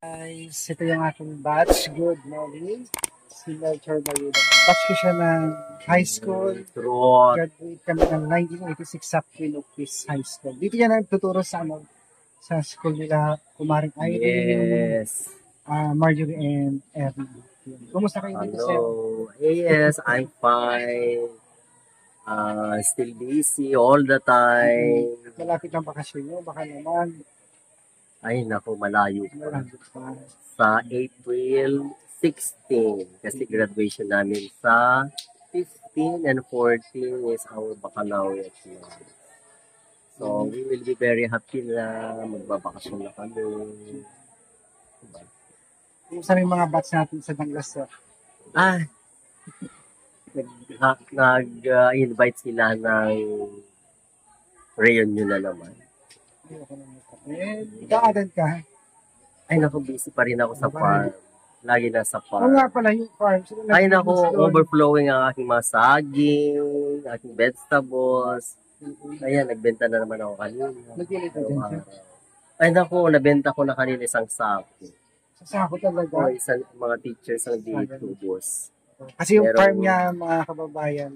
Guys, ito yung aking batch. Good morning. Si Melchor Maluda. Batch ko siya ng high school. Graduate kami ng 1986 sa Quinopis High School. Dito yan nagtuturo sa school nila, Kumaring Irene, Marjorie and Erna. Kumusta kayo dito, sir? Hello. Yes, I'm fine. Still busy all the time. Malapit ang bakasyon nyo. Baka naman. Ay, naku, malayo pa. Malayo pa. Sa April 16, kasi graduation namin sa 15 and 14 is our baccalaureate. So, we will be very happy na magbabakasyon na kami. Yung sa mga batch natin sa Danglas, sir. Nag-invite sila ng reunion na naman. Ika-attend ka? Ay, naku, busy pa rin ako sa farm. Lagi na sa farm. Oo nga pala yung farm. Ay, naku, overflowing ang aking mga saging, aking vegetables. Ayan, nagbenta na naman ako kanina. Ay, naku, nabenta ko na kanina isang sako. Sa sako talaga? O, isang mga teachers ang dito, boss. Kasi yung farm niya, mga kababayan,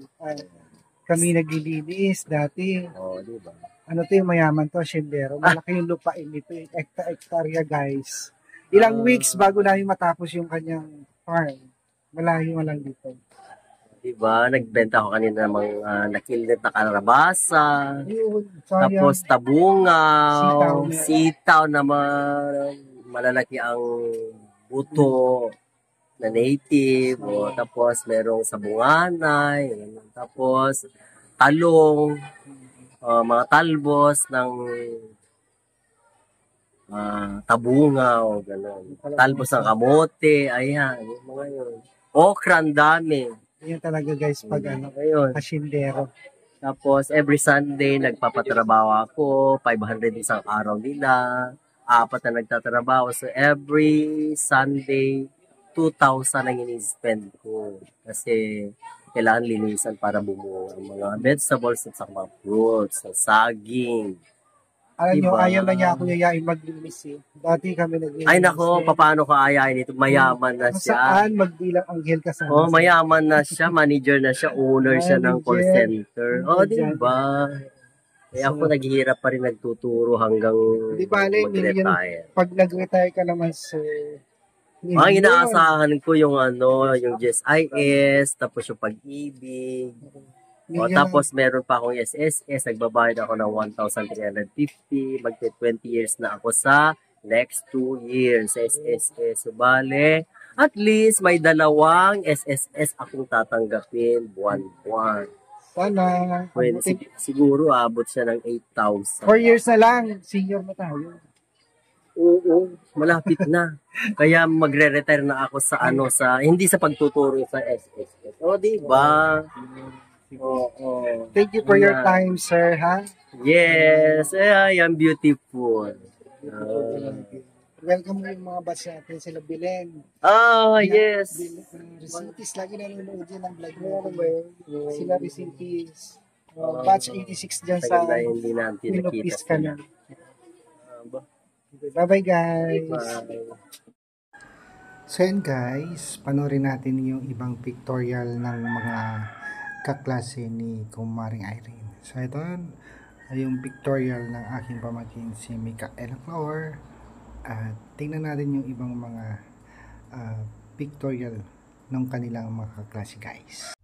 kami naglilinis dati. Oo, di ba? Ano to yung mayaman to, Shindero. Malaki yung lupain nito, hektarya guys. Ilang weeks bago namin matapos yung kanyang farm. Malayo lang dito. Diba? Nagbenta ko kanina ng mga nakilit na kalabasa. Tapos tabungaw. Sitaw na malalaki ang buto na native. O, tapos merong sabunganay. Tapos talong. Mga talbos ng tabungaw, gano'n. Talbos ng kamote, ayan, yung mga yun. Okra, ang dami. Yan talaga guys, pag kasindero. Tapos, every Sunday, nagpapatrabaho ako, 500 isang araw nila, 4 na nagtatrabaho. So, every Sunday, 2,000 ang ini-spend ko. Kasi, kailangan linisan para bumuo ang mga vegetables at mga fruits, saging. Alam nyo, ayaw na niya ako yayain maglinis eh. Dati kami naglinis. Ay nako, paano ko ayain ito? Mayaman na siya. Saan magbilang anghel ka sana? Oh, mayaman na siya, manager na siya, owner siya ng call center. Oh, di ba? Eh ako naghihirap pa rin nagtuturo hanggang mag-retire. Pag nag-retire ka naman, sir, ang inaasahan ko yung yung GSIS, tapos yung pag-ibig. Tapos meron pa akong SSS, nagbabayad ako ng 1,350, magte 20 years na ako sa next 2 years sa SSS. So, bale, at least may 2 SSS akong tatanggapin buwan-buwan. Sana. Siguro abot siya ng 8,000. 4 years na lang, senior na tayo. Oo, malapit na. Kaya magre-retire na ako sa hindi sa pagtuturo sa SSS. O, di ba? Oo. Thank you for your time, sir, ha? Yes, I am beautiful. Welcome yung mga batch natin, sila Bilen. Yes. Recitis, lagi nanonood yan ang vlog mo. Sila Recitis. Batch 86 dyan sa Pinopis ka na. Bye-bye guys. Bye. So yan guys, panoorin natin yung ibang pictorial ng mga kaklase ni Kumaring Irene. So ito ay yung pictorial ng aking pamangkin si Micaela Flower. At tingnan natin yung ibang mga pictorial ng kanilang mga kaklase guys.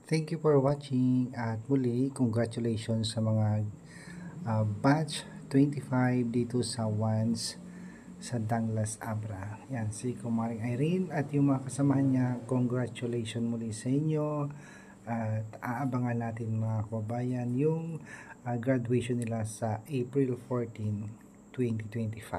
Thank you for watching at muli, congratulations sa mga batch 25 dito sa Once sa Danglas Abra. Yan, si Kumaring Irene at yung mga kasamahan niya, congratulations muli sa inyo at aabangan natin mga kababayan yung graduation nila sa April 14, 2025.